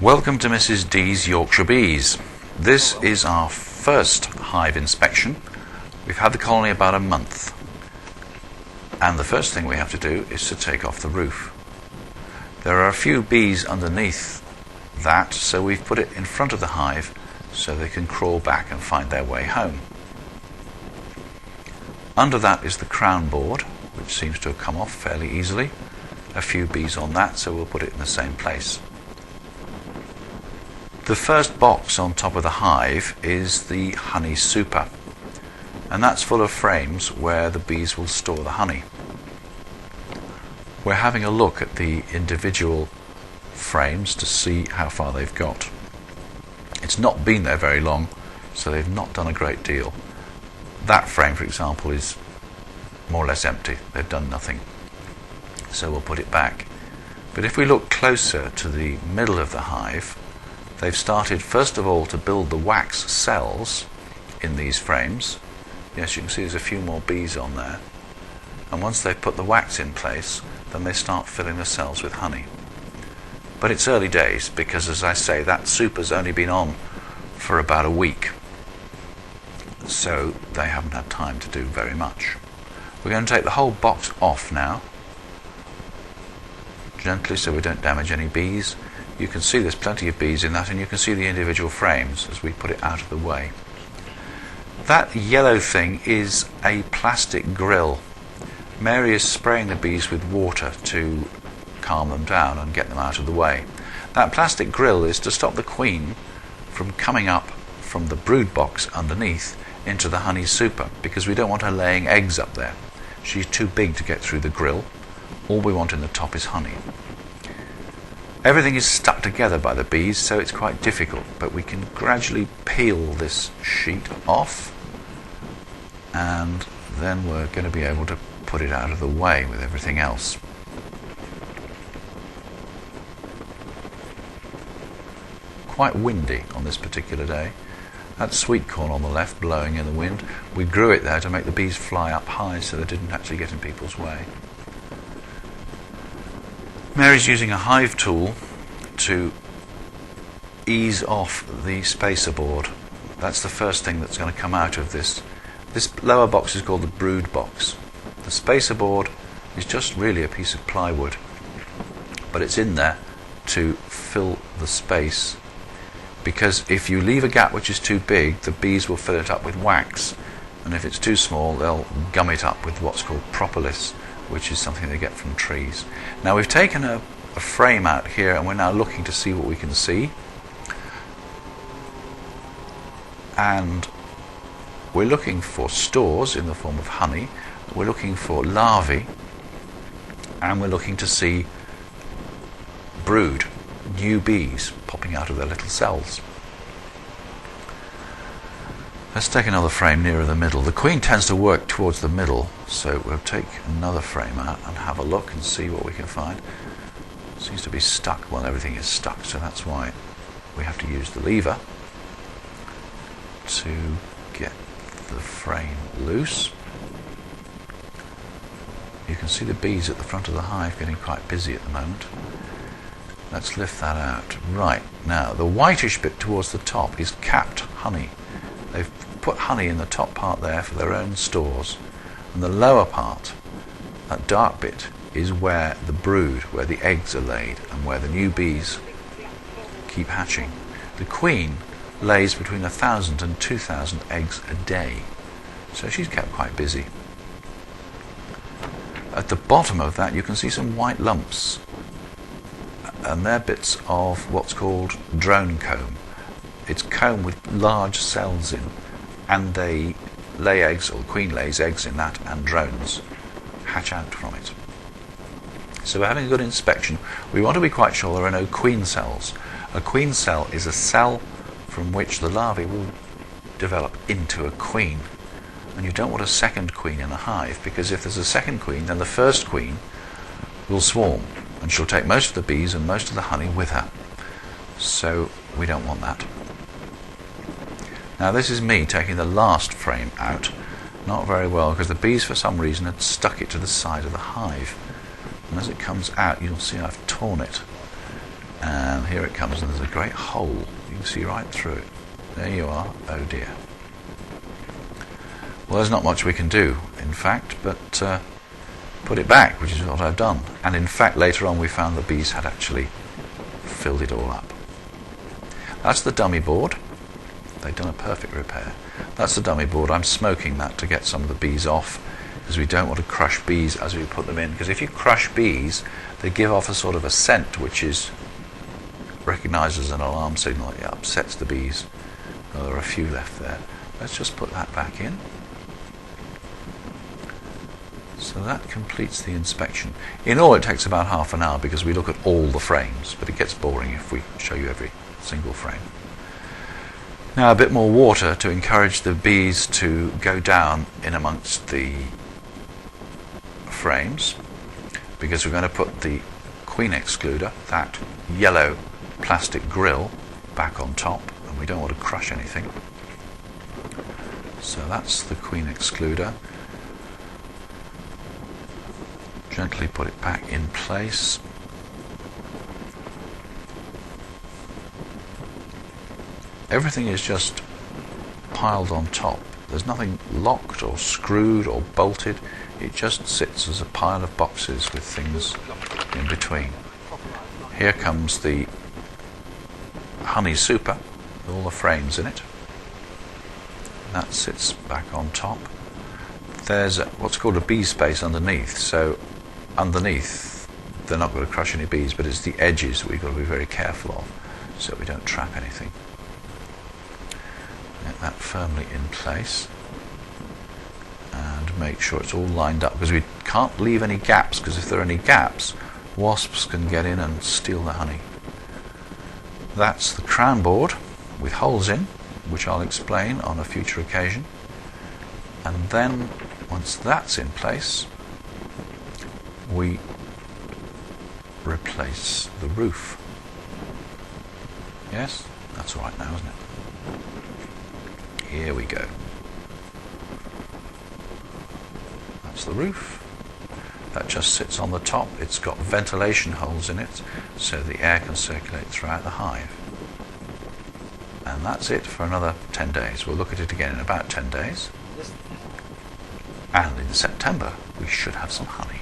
Welcome to Mrs. D's Yorkshire Bees. This is our first hive inspection. We've had the colony about a month, and the first thing we have to do is to take off the roof. There are a few bees underneath that, so we've put it in front of the hive so they can crawl back and find their way home. Under that is the crown board, which seems to have come off fairly easily. A few bees on that, so we'll put it in the same place. The first box on top of the hive is the honey super, and that's full of frames where the bees will store the honey. We're having a look at the individual frames to see how far they've got. It's not been there very long, so they've not done a great deal. That frame, for example, is more or less empty. They've done nothing, so we'll put it back. But if we look closer to the middle of the hive, they've started first of all to build the wax cells in these frames. Yes, you can see there's a few more bees on there. And once they've put the wax in place, then they start filling the cells with honey. But it's early days because, as I say, that super's only been on for about a week. So they haven't had time to do very much. We're going to take the whole box off now, gently so we don't damage any bees. You can see there's plenty of bees in that, and you can see the individual frames as we put it out of the way. That yellow thing is a plastic grill. Mary is spraying the bees with water to calm them down and get them out of the way. That plastic grill is to stop the queen from coming up from the brood box underneath into the honey super, because we don't want her laying eggs up there. She's too big to get through the grill. All we want in the top is honey. Everything is stuck together by the bees, so it's quite difficult, but we can gradually peel this sheet off, and then we're going to be able to put it out of the way with everything else. Quite windy on this particular day. That sweet corn on the left blowing in the wind. We grew it there to make the bees fly up high so they didn't actually get in people's way. Mary's using a hive tool to ease off the spacer board. That's the first thing that's going to come out of this. This lower box is called the brood box. The spacer board is just really a piece of plywood, but it's in there to fill the space, because if you leave a gap which is too big, the bees will fill it up with wax, and if it's too small, they'll gum it up with what's called propolis, which is something they get from trees. Now we've taken a frame out here, and we're now looking to see what we can see. And we're looking for stores in the form of honey, we're looking for larvae, and we're looking to see brood, new bees popping out of their little cells. Let's take another frame nearer the middle. The queen tends to work towards the middle, so we'll take another frame out and have a look and see what we can find. It seems to be stuck. Well, everything is stuck, so that's why we have to use the lever to get the frame loose. You can see the bees at the front of the hive getting quite busy at the moment. Let's lift that out. Right, now the whitish bit towards the top is capped honey. They've put honey in the top part there for their own stores, and the lower part, that dark bit, is where the brood, where the eggs are laid and where the new bees keep hatching. The queen lays between 1,000 and 2,000 eggs a day, so she's kept quite busy. At the bottom of that you can see some white lumps, and they're bits of what's called drone comb. It's comb with large cells in, and they lay eggs, or the queen lays eggs in that, and drones hatch out from it. So we're having a good inspection. We want to be quite sure there are no queen cells. A queen cell is a cell from which the larvae will develop into a queen. And you don't want a second queen in a hive, because if there's a second queen, then the first queen will swarm, and she'll take most of the bees and most of the honey with her. So we don't want that. Now this is me taking the last frame out. Not very well, because the bees for some reason had stuck it to the side of the hive. And as it comes out, you'll see I've torn it. And here it comes, and there's a great hole. You can see right through it. There you are. Oh dear. Well, there's not much we can do, in fact, but put it back, which is what I've done. And in fact, later on we found the bees had actually filled it all up. That's the dummy board. They've done a perfect repair. That's the dummy board. I'm smoking that to get some of the bees off, because we don't want to crush bees as we put them in. Because if you crush bees, they give off a sort of a scent which is recognised as an alarm signal. It upsets the bees. Well, there are a few left there. Let's just put that back in. So that completes the inspection. In all, it takes about half an hour because we look at all the frames, but it gets boring if we show you every single frame. Now a bit more water to encourage the bees to go down in amongst the frames, because we're going to put the queen excluder, that yellow plastic grill, back on top, and we don't want to crush anything. So that's the queen excluder. Gently put it back in place. Everything is just piled on top. There's nothing locked or screwed or bolted. It just sits as a pile of boxes with things in between. Here comes the honey super with all the frames in it. That sits back on top. There's what's called a bee space underneath. So underneath, they're not going to crush any bees, but it's the edges that we've got to be very careful of so we don't trap anything. Get that firmly in place and make sure it's all lined up, because we can't leave any gaps, because if there are any gaps, wasps can get in and steal the honey. That's the crown board with holes in, which I'll explain on a future occasion. And then once that's in place, we replace the roof. Yes, that's all right now, isn't it? Here we go. That's the roof. That just sits on the top. It's got ventilation holes in it so the air can circulate throughout the hive. And that's it for another 10 days. We'll look at it again in about 10 days. And in September we should have some honey.